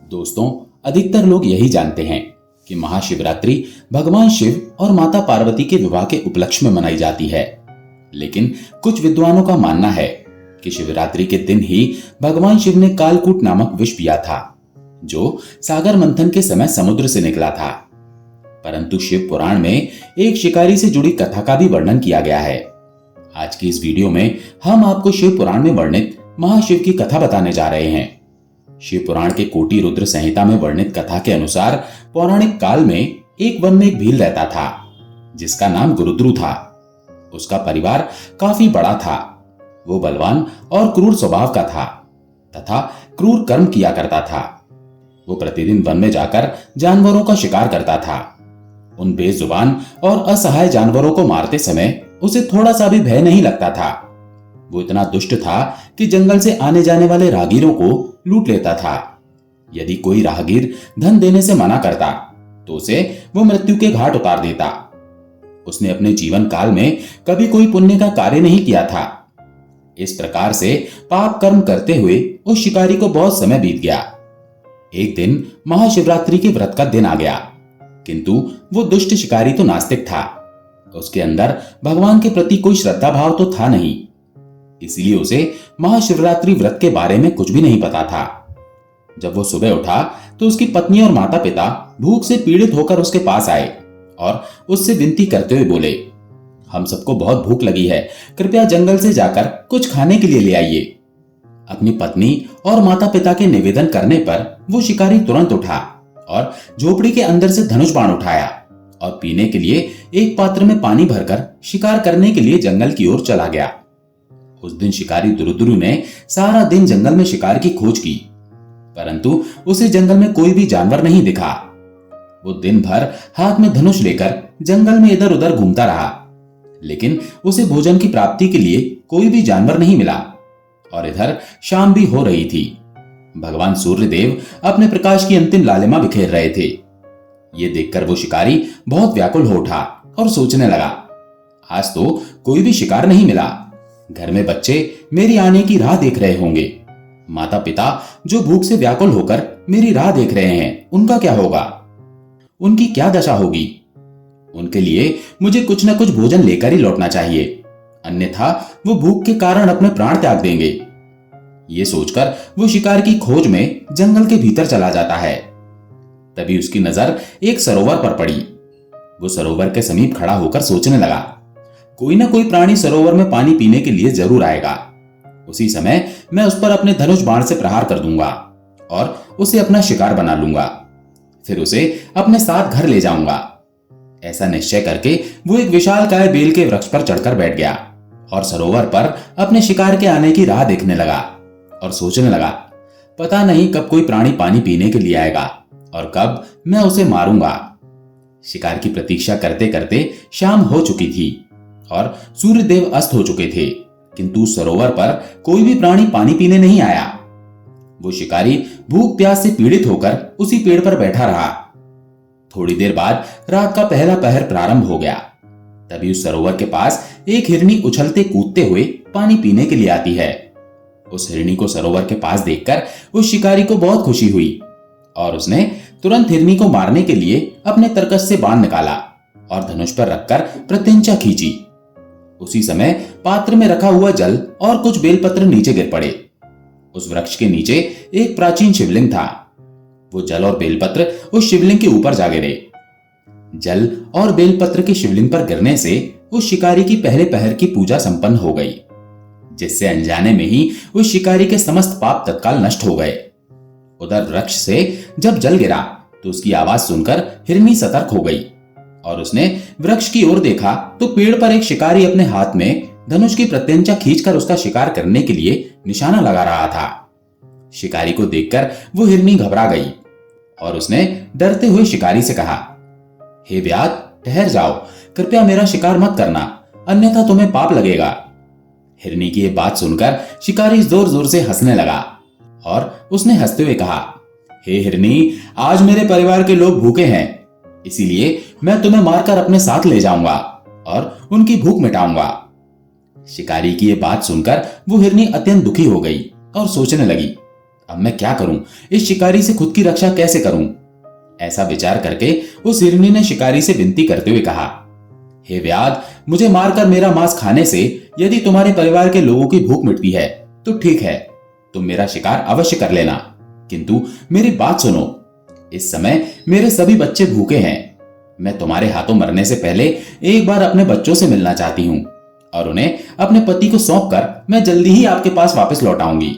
दोस्तों, अधिकतर लोग यही जानते हैं कि महाशिवरात्रि भगवान शिव और माता पार्वती के विवाह के उपलक्ष्य में मनाई जाती है। लेकिन कुछ विद्वानों का मानना है कि शिवरात्रि के दिन ही भगवान शिव ने कालकूट नामक विष पिया था, जो सागर मंथन के समय समुद्र से निकला था। परंतु शिव पुराण में एक शिकारी से जुड़ी कथा का भी वर्णन किया गया है। आज की इस वीडियो में हम आपको शिव पुराण में वर्णित महाशिव की कथा बताने जा रहे हैं। शिव पुराण के कोटि रुद्र संहिता में वर्णित कथा के अनुसार पौराणिक काल में एक वन में एक भील रहता था, जिसका नाम गुरुद्रु था। उसका परिवार काफी बड़ा था। वो बलवान और क्रूर स्वभाव का था तथा क्रूर कर्म किया करता था। वो प्रतिदिन वन में जाकर जानवरों का शिकार करता था। उन बेजुबान और असहाय जानवरों को मारते समय उसे थोड़ा सा भी भय नहीं लगता था। वो इतना दुष्ट था कि जंगल से आने जाने वाले राहगीरों को लूट लेता था। यदि कोई राहगीर धन देने से मना करता तो उसे वो मृत्यु के घाट उतार देता। उसने अपने जीवन काल में कभी कोई पुण्य का कार्य नहीं किया था। इस प्रकार से पाप कर्म करते हुए उस शिकारी को बहुत समय बीत गया। एक दिन महाशिवरात्रि के व्रत का दिन आ गया, किंतु वो दुष्ट शिकारी तो नास्तिक था। उसके अंदर भगवान के प्रति कोई श्रद्धा भाव तो था नहीं, इसलिए उसे महाशिवरात्रि व्रत के बारे में कुछ भी नहीं पता था। जब वो सुबह उठा तो उसकी पत्नी और माता पिता भूख से पीड़ित होकर उसके पास आए और उससे विनती करते हुए बोले, हम सबको बहुत भूख लगी है, कृपया जंगल से जाकर कुछ खाने के लिए ले आइए। अपनी पत्नी और माता पिता के निवेदन करने पर वो शिकारी तुरंत उठा और झोपड़ी के अंदर से धनुष बाण उठाया और पीने के लिए एक पात्र में पानी भरकर शिकार करने के लिए जंगल की ओर चला गया। उस दिन शिकारी दुरुद्रु ने सारा दिन जंगल में शिकार की खोज की, परंतु उसे जंगल में कोई भी जानवर नहीं दिखा। वो दिन भर हाथ में धनुष लेकर जंगल में इधर उधर घूमता रहा, लेकिन उसे भोजन की प्राप्ति के लिए कोई भी जानवर नहीं मिला। और इधर शाम भी हो रही थी। भगवान सूर्यदेव अपने प्रकाश की अंतिम लालिमा बिखेर रहे थे। ये देखकर वो शिकारी बहुत व्याकुल हो उठा और सोचने लगा, आज तो कोई भी शिकार नहीं मिला। घर में बच्चे मेरी आने की राह देख रहे होंगे। माता पिता जो भूख से व्याकुल होकर मेरी राह देख रहे हैं, उनका क्या होगा? उनकी क्या दशा होगी? उनके लिए मुझे कुछ न कुछ भोजन लेकर ही लौटना चाहिए, अन्यथा वो भूख के कारण अपने प्राण त्याग देंगे। ये सोचकर वो शिकार की खोज में जंगल के भीतर चला जाता है। तभी उसकी नजर एक सरोवर पर पड़ी। वो सरोवर के समीप खड़ा होकर सोचने लगा, कोई ना कोई प्राणी सरोवर में पानी पीने के लिए जरूर आएगा। उसी समय मैं उस पर अपने धनुष बाण से प्रहार कर दूंगा और उसे अपना शिकार बना लूंगा। फिर उसे अपने साथ घर ले जाऊंगा। ऐसा निश्चय करके वो एक विशालकाय बेल के वृक्ष पर चढ़कर बैठ गया और सरोवर पर अपने शिकार के आने की राह देखने लगा और सोचने लगा, पता नहीं कब कोई प्राणी पानी पीने के लिए आएगा और कब मैं उसे मारूंगा। शिकार की प्रतीक्षा करते करते शाम हो चुकी थी और सूर्यदेव अस्त हो चुके थे, किंतु सरोवर पर कोई भी प्राणी पानी पीने नहीं आया। वो शिकारी भूख प्यास से पीड़ित होकर उसी पेड़ पर बैठा रहा। थोड़ी देर बाद रात का पहला पहर प्रारंभ हो गया। तभी उस सरोवर के पास एक हिरनी उछलते कूदते हुए पानी पीने के लिए आती है। उस हिरनी को सरोवर के पास देखकर उस शिकारी को बहुत खुशी हुई और उसने तुरंत हिरनी को मारने के लिए अपने तरकस से बाण निकाला और धनुष पर रखकर प्रत्यंचा खींची। उसी समय पात्र में रखा हुआ जल और कुछ बेलपत्र नीचे गिर पड़े। उस वृक्ष के नीचे एक प्राचीन शिवलिंग था। वो जल और बेलपत्र उस शिवलिंग के ऊपर जा गिरे। जल और बेलपत्र के शिवलिंग पर गिरने से उस शिकारी की पहले पहर की पूजा संपन्न हो गई, जिससे अनजाने में ही उस शिकारी के समस्त पाप तत्काल नष्ट हो गए। उधर वृक्ष से जब जल गिरा तो उसकी आवाज सुनकर हिरनी सतर्क हो गई और उसने वृक्ष की ओर देखा तो पेड़ पर एक शिकारी अपने हाथ में धनुष की प्रत्यंचा खींचकर उसका शिकार करने के लिए निशाना लगा रहा था। शिकारी को देखकर वो हिरनी घबरा गई और उसने डरते हुए शिकारी से कहा, हे व्याध, ठहर जाओ, कृपया मेरा शिकार मत करना, अन्यथा तुम्हें पाप लगेगा। हिरनी की ये बात सुनकर शिकारी जोर जोर से हंसने लगा और उसने हंसते हुए कहा, हे हिरनी, आज मेरे परिवार के लोग भूखे हैं, इसीलिए मैं तुम्हें मारकर अपने साथ ले जाऊंगा और उनकी भूख मिटाऊंगा। शिकारी की ये बात सुनकर वो हिरनी अत्यंत दुखी हो गई और सोचने लगी, अब मैं क्या करूं? इस शिकारी से खुद की रक्षा कैसे करूं? ऐसा विचार करके उस हिरनी ने शिकारी से विनती करते हुए कहा, हे व्याध, मुझे मारकर मेरा मांस खाने से यदि तुम्हारे परिवार के लोगों की भूख मिटती है तो ठीक है, तुम मेरा शिकार अवश्य कर लेना, किंतु मेरी बात सुनो। इस समय मेरे सभी बच्चे भूखे हैं। मैं तुम्हारे हाथों मरने से पहले एक बार अपने बच्चों से मिलना चाहती हूँ और उन्हें अपने पति को सौंपकर मैं जल्दी ही आपके पास वापस लौट आऊंगी।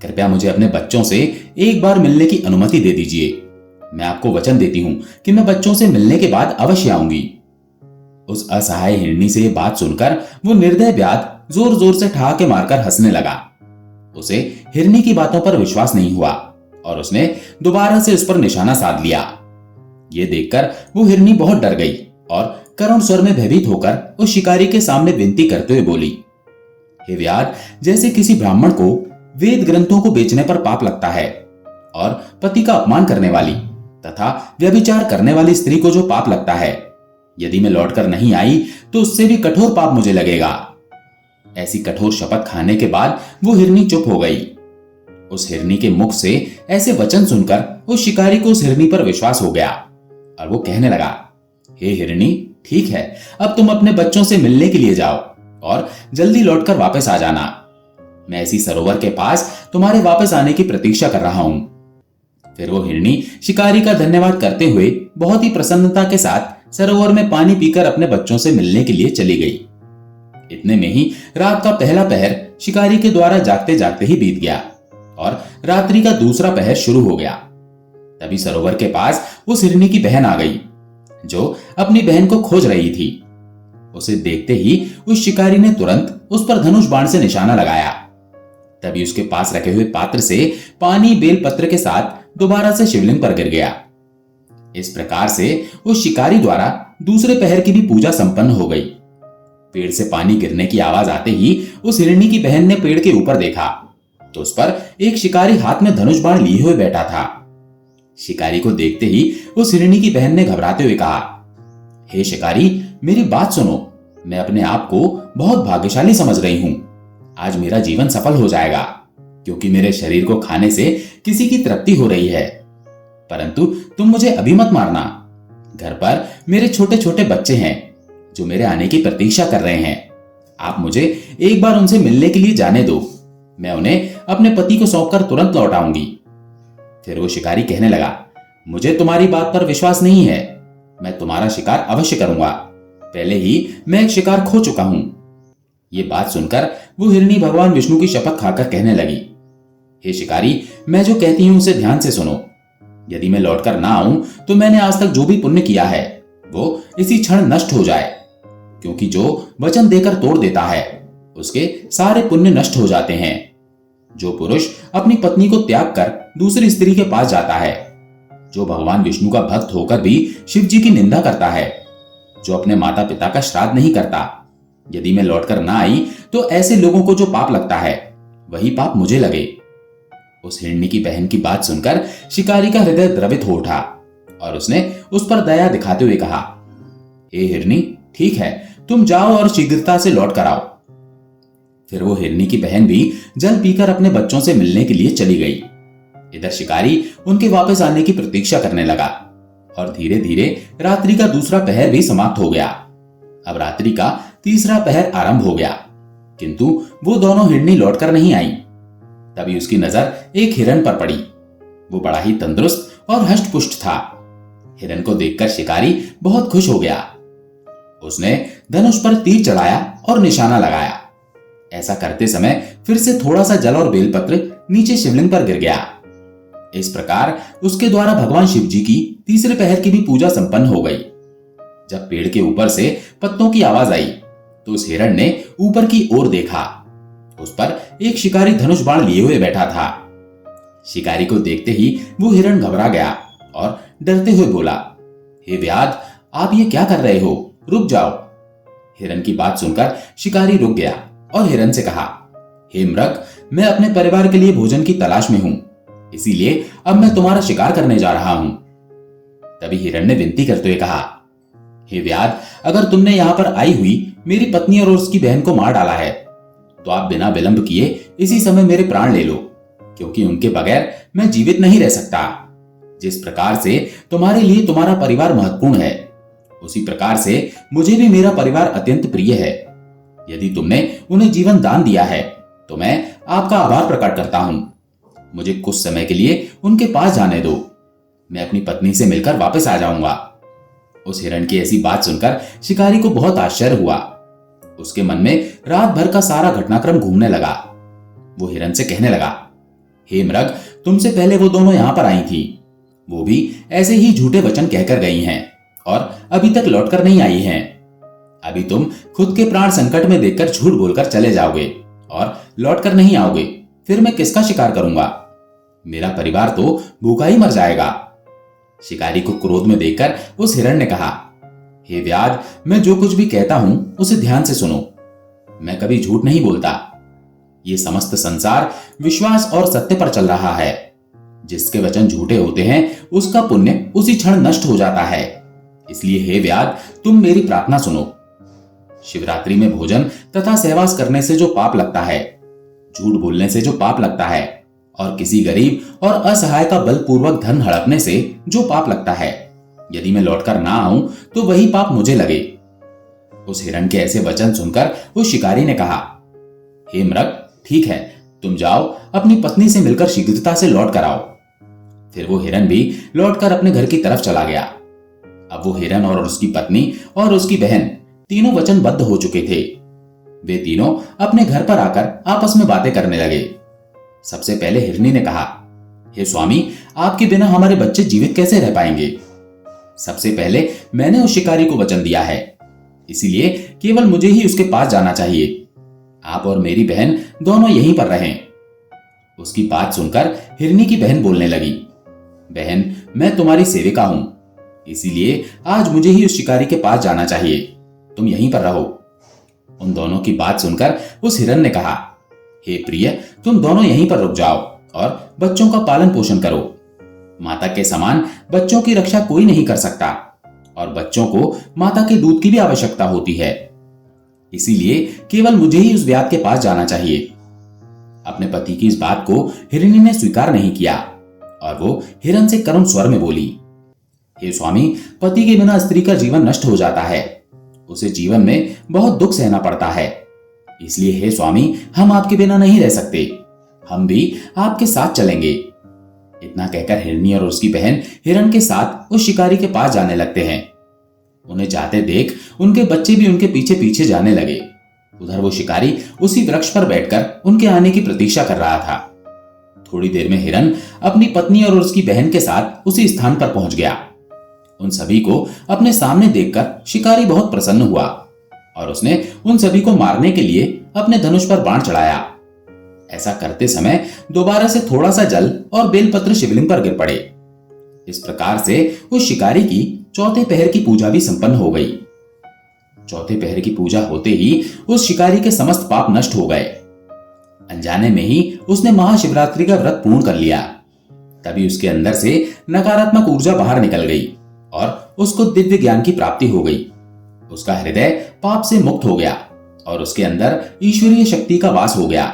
कृपया मुझे अपने बच्चों से एक बार मिलने की अनुमति दे दीजिए। मैं आपको वचन देती हूँ कि मैं बच्चों से मिलने के बाद अवश्य आऊंगी। उस असहाय हिरनी से ये बात सुनकर वो निर्दय व्याध जोर जोर से ठहाके मारकर हंसने लगा। उसे हिरनी की बातों पर विश्वास नहीं हुआ और उसने दोबारा से उस पर निशाना साध लिया। ये देखकर वो हिरनी बहुत डर गई और करुण स्वर में भयभीत होकर उस शिकारी के सामने विनती करते हुए बोली, हे व्याध, जैसे किसी ब्राह्मण को वेद ग्रंथों को बेचने पर पाप लगता है और पति का अपमान करने वाली तथा व्यभिचार करने वाली स्त्री को जो पाप लगता है, यदि मैं लौटकर नहीं आई तो उससे भी कठोर पाप मुझे लगेगा। ऐसी कठोर शपथ खाने के बाद वो हिरनी चुप हो गई। उस हिरनी के मुख से ऐसे वचन सुनकर उस शिकारी को उस हिरनी पर विश्वास हो गया और वो कहने लगा, हे हिरनी, ठीक है, अब तुम अपने बच्चों से मिलने के लिए जाओ और जल्दी लौटकर वापस आ जाना। मैं इसी सरोवर के पास तुम्हारे वापस आने की प्रतीक्षा कर रहा हूं। फिर वो हिरनी शिकारी का धन्यवाद करते हुए बहुत ही प्रसन्नता के साथ सरोवर में पानी पीकर अपने बच्चों से मिलने के लिए चली गई। इतने में ही रात का पहला पहर शिकारी के द्वारा जागते जागते ही बीत गया और रात्रि का दूसरा पहर शुरू हो गया। तभी सरोवर के पास उस हिरनी की बहन आ गई जो अपनी बहन को खोज रही थी। उसे देखते ही उस शिकारी ने तुरंत उस पर धनुष बाण से निशाना लगाया। तभी उसके पास रखे हुए पात्र से पानी बेलपत्र के साथ दोबारा से शिवलिंग पर गिर गया। इस प्रकार से उस शिकारी द्वारा दूसरे पहर की भी पूजा संपन्न हो गई। पेड़ से पानी गिरने की आवाज आते ही उस हिरनी की बहन ने पेड़ के ऊपर देखा तो उस पर एक शिकारी हाथ में धनुष बाण लिए हुए बैठा था। शिकारी को देखते ही उस हिरनी की बहन ने घबराते हुए कहा, हे शिकारी, मेरी बात सुनो। मैं अपने आप को बहुत भाग्यशाली समझ रही हूं। आज मेरा जीवन सफल हो जाएगा क्योंकि मेरे शरीर को खाने से किसी की तृप्ति हो रही है। परंतु तुम मुझे अभी मत मारना। घर पर मेरे छोटे छोटे बच्चे हैं जो मेरे आने की प्रतीक्षा कर रहे हैं। आप मुझे एक बार उनसे मिलने के लिए जाने दो। मैं उन्हें अपने पति को सौंपकर तुरंत लौट आऊंगी। फिर वो शिकारी कहने लगा, मुझे तुम्हारी बात पर विश्वास नहीं है। मैं तुम्हारा शिकार अवश्य करूंगा। पहले ही मैं एक शिकार खो चुका हूं। ये बात सुनकर वो हिरनी भगवान विष्णु की शपथ खाकर कहने लगी, हे शिकारी, मैं जो कहती हूं उसे ध्यान से सुनो। यदि मैं लौटकर ना आऊं तो मैंने आज तक जो भी पुण्य किया है वो इसी क्षण नष्ट हो जाए, क्योंकि जो वचन देकर तोड़ देता है उसके सारे पुण्य नष्ट हो जाते हैं। जो पुरुष अपनी पत्नी को त्याग कर दूसरी स्त्री के पास जाता है, जो भगवान विष्णु का भक्त होकर भी शिव जी की निंदा करता है, जो अपने माता पिता का श्राद्ध नहीं करता, यदि मैं लौटकर ना आई तो ऐसे लोगों को जो पाप लगता है वही पाप मुझे लगे। उस हिरनी की बहन की बात सुनकर शिकारी का हृदय द्रवित हो उठा और उसने उस पर दया दिखाते हुए कहा, हे हिरनी, ठीक है, तुम जाओ और शीघ्रता से लौट कर आओ। फिर वो हिरनी की बहन भी जल पीकर अपने बच्चों से मिलने के लिए चली गई। इधर शिकारी उनके वापस आने की प्रतीक्षा करने लगा और धीरे धीरे रात्रि का दूसरा पहर भी समाप्त हो गया। अब रात्रि का तीसरा पहर आरंभ हो गया, किंतु वो दोनों हिरनी लौटकर नहीं आई। तभी उसकी नजर एक हिरण पर पड़ी। वो बड़ा ही तंदुरुस्त और हष्ट-पुष्ट था। हिरण को देखकर शिकारी बहुत खुश हो गया। उसने धनुष पर तीर चढ़ाया और निशाना लगाया। ऐसा करते समय फिर से थोड़ा सा जल और बेलपत्र नीचे शिवलिंग पर गिर गया। इस प्रकार उसके द्वारा भगवान शिव जी की तीसरे पहर की भी पूजा संपन्न हो गई। जब पेड़ के ऊपर से पत्तों की आवाज आई तो उस हिरण ने ऊपर की ओर देखा। उस पर एक शिकारी धनुष बाण लिए हुए बैठा था। शिकारी को देखते ही वो हिरण घबरा गया और डरते हुए बोला, हे व्याध, आप ये क्या कर रहे हो? रुक जाओ। हिरण की बात सुनकर शिकारी रुक गया और हिरण से कहा, हे मृग, मैं अपने परिवार के लिए भोजन की तलाश में हूं, इसीलिए अब मैं तुम्हारा शिकार करने जा रहा हूं। तभी हिरण ने विनती करते हुए कहा, हे व्याध, अगर तुमने यहां पर आई हुई मेरी पत्नी और उसकी बहन को मार डाला है तो आप बिना विलंब किए इसी समय मेरे प्राण ले लो, क्योंकि उनके बगैर मैं जीवित नहीं रह सकता। जिस प्रकार से तुम्हारे लिए तुम्हारा परिवार महत्वपूर्ण है, उसी प्रकार से मुझे भी मेरा परिवार अत्यंत प्रिय है। यदि तुमने उन्हें जीवन दान दिया है तो मैं आपका आभार प्रकट करता हूं। मुझे कुछ समय के लिए उनके पास जाने दो, मैं अपनी पत्नी से मिलकर वापस आ जाऊंगा। उस हिरण की ऐसी बात सुनकर शिकारी को बहुत आश्चर्य हुआ। उसके मन में रात भर का सारा घटनाक्रम घूमने लगा। वो हिरण से कहने लगा, हे मृग, तुमसे पहले वो दोनों यहां पर आई थी। वो भी ऐसे ही झूठे वचन कहकर गई हैं और अभी तक लौटकर नहीं आई हैं। अभी तुम खुद के प्राण संकट में देखकर झूठ बोलकर चले जाओगे और लौटकर नहीं आओगे, फिर मैं किसका शिकार करूंगा? मेरा परिवार तो भूखा ही मर जाएगा। शिकारी को क्रोध में देखकर उस हिरण ने कहा, हे व्याध, मैं जो कुछ भी कहता हूं उसे ध्यान से सुनो। मैं कभी झूठ नहीं बोलता। ये समस्त संसार विश्वास और सत्य पर चल रहा है। जिसके वचन झूठे होते हैं उसका पुण्य उसी क्षण नष्ट हो जाता है। इसलिए हे व्याध, तुम मेरी प्रार्थना सुनो। शिवरात्रि में भोजन तथा सहवास करने से जो पाप लगता है, झूठ बोलने से जो पाप लगता है और किसी गरीब और असहाय का बलपूर्वक धन हड़पने से जो पाप लगता है, यदि मैं लौटकर ना आऊं तो वही पाप मुझे लगे। उस हिरण के ऐसे वचन सुनकर उस शिकारी ने कहा, हे मृग, ठीक है, तुम जाओ, अपनी पत्नी से मिलकर शीघ्रता से लौट कर आओ। फिर वो हिरण भी लौटकर अपने घर की तरफ चला गया। अब वो हिरण और उसकी पत्नी और उसकी बहन तीनों वचनबद्ध हो चुके थे। वे तीनों अपने घर पर आकर आपस में बातें करने लगे। सबसे पहले हिरनी ने कहा, हे स्वामी, आपके बिना हमारे बच्चे जीवित कैसे रह पाएंगे? सबसे पहले मैंने उस शिकारी को वचन दिया है, इसीलिए केवल मुझे ही उसके पास जाना चाहिए। आप और मेरी बहन दोनों यहीं पर रहें। उसकी बात सुनकर हिरनी की बहन बोलने लगी, बहन, मैं तुम्हारी सेविका हूं, इसीलिए आज मुझे ही उस शिकारी के पास जाना चाहिए। तुम यहीं पर रहो। उन दोनों की बात सुनकर उस हिरण ने कहा, हे प्रिय, तुम दोनों यहीं पर रुक जाओ और बच्चों का पालन पोषण करो। माता के समान बच्चों की रक्षा कोई नहीं कर सकता और बच्चों को माता के दूध की भी आवश्यकता होती है। इसीलिए केवल मुझे ही उस व्याध के पास जाना चाहिए। अपने पति की इस बात को हिरणी ने स्वीकार नहीं किया और वो हिरण से करुण स्वर में बोली, हे स्वामी, पति के बिना स्त्री का जीवन नष्ट हो जाता है। उसे जीवन में बहुत दुख सहना पड़ता है। इसलिए हे स्वामी, हम आपके बिना नहीं रह सकते। हम भी आपके साथ चलेंगे। इतना कहकर हिरनी और उसकी बहन हिरण के साथ उस शिकारी के पास जाने लगते हैं। उन्हें जाते देख उनके बच्चे भी उनके पीछे पीछे जाने लगे। उधर वो शिकारी उसी वृक्ष पर बैठकर उनके आने की प्रतीक्षा कर रहा था। थोड़ी देर में हिरण अपनी पत्नी और उसकी बहन के साथ उसी स्थान पर पहुंच गया। उन सभी को अपने सामने देखकर शिकारी बहुत प्रसन्न हुआ और उसने उन सभी को मारने के लिए अपने धनुष पर बाण चढ़ाया। ऐसा करते समय दोबारा से थोड़ा सा जल और बेलपत्र शिवलिंग पर गिर पड़े। इस प्रकार से उस शिकारी की चौथे पहर की पूजा भी संपन्न हो गई। चौथे पहर की पूजा होते ही उस शिकारी के समस्त पाप नष्ट हो गए। अनजाने में ही उसने महाशिवरात्रि का व्रत पूर्ण कर लिया। तभी उसके अंदर से नकारात्मक ऊर्जा बाहर निकल गई और उसको दिव्य ज्ञान की प्राप्ति हो गई। उसका हृदय पाप से मुक्त हो गया और उसके अंदर ईश्वरीय शक्ति का वास हो गया।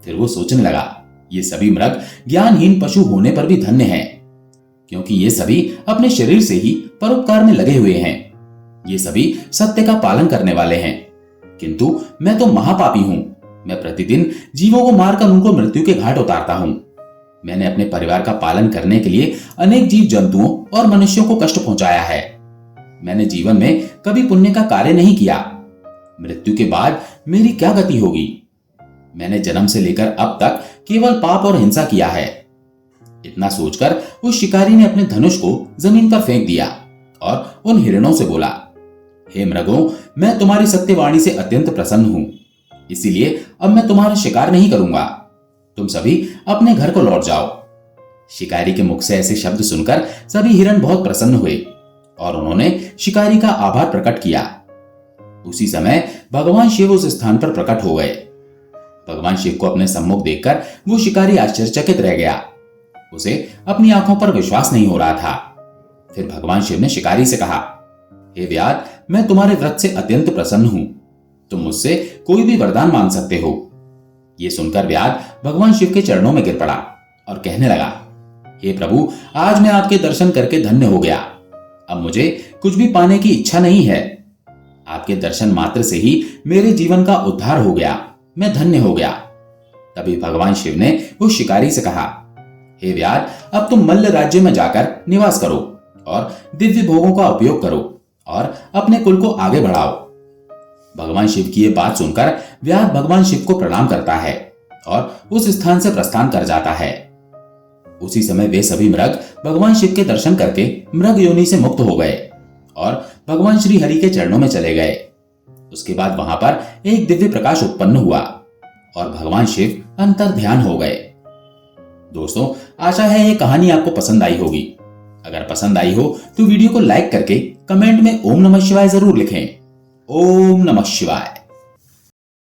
फिर वो सोचने लगा, ये सभी मृग ज्ञानहीन पशु होने पर भी धन्य हैं, क्योंकि ये सभी अपने शरीर से ही परोपकार में लगे हुए हैं। ये सभी सत्य का पालन करने वाले हैं, किंतु मैं तो महापापी हूं। मैं प्रतिदिन जीवों को मारकर उनको मृत्यु के घाट उतारता हूं। मैंने अपने परिवार का पालन करने के लिए अनेक जीव जंतुओं और मनुष्यों को कष्ट पहुंचाया है। मैंने जीवन में कभी पुण्य का कार्य नहीं किया। मृत्यु के बाद मेरी क्या गति होगी? मैंने जन्म से लेकर अब तक केवल पाप और हिंसा किया है। इतना सोचकर उस शिकारी ने अपने धनुष को जमीन पर फेंक दिया और उन हिरणों से बोला, हे मृगों, मैं तुम्हारी सत्यवाणी से अत्यंत प्रसन्न हूं, इसीलिए अब मैं तुम्हारा शिकार नहीं करूंगा। तुम सभी अपने घर को लौट जाओ। शिकारी के मुख से ऐसे शब्द सुनकर सभी हिरण बहुत प्रसन्न हुए और उन्होंने शिकारी का आभार प्रकट किया। उसी समय भगवान शिव उस स्थान पर प्रकट हो गए। भगवान शिव को अपने सम्मुख देखकर वो शिकारी आश्चर्यचकित रह गया। उसे अपनी आंखों पर विश्वास नहीं हो रहा था। फिर भगवान शिव ने शिकारी से कहा, हे व्याध, मैं तुम्हारे व्रत से अत्यंत प्रसन्न हूं। तुम मुझसे कोई भी वरदान मांग सकते हो। ये सुनकर व्याध भगवान शिव के चरणों में गिर पड़ा और कहने लगा, हे प्रभु, आज मैं आपके दर्शन करके धन्य हो गया। अब मुझे कुछ भी पाने की इच्छा नहीं है। आपके दर्शन मात्र से ही मेरे जीवन का उद्धार हो गया, मैं धन्य हो गया। तभी भगवान शिव ने उस शिकारी से कहा, हे व्याध, अब तुम मल्ल राज्य में जाकर निवास करो और दिव्य भोगों का उपयोग करो और अपने कुल को आगे बढ़ाओ। भगवान शिव की ये बात सुनकर व्याध भगवान शिव को प्रणाम करता है और उस स्थान से प्रस्थान कर जाता है। उसी समय वे सभी मृग भगवान शिव के दर्शन करके मृग योनि से मुक्त हो गए और भगवान श्री हरि के चरणों में चले गए। उसके बाद वहां पर एक दिव्य प्रकाश उत्पन्न हुआ और भगवान शिव अंतर ध्यान हो गए। दोस्तों, आशा है ये कहानी आपको पसंद आई होगी। अगर पसंद आई हो तो वीडियो को लाइक करके कमेंट में ओम नमः शिवाय जरूर लिखें। ओम नमः शिवाय।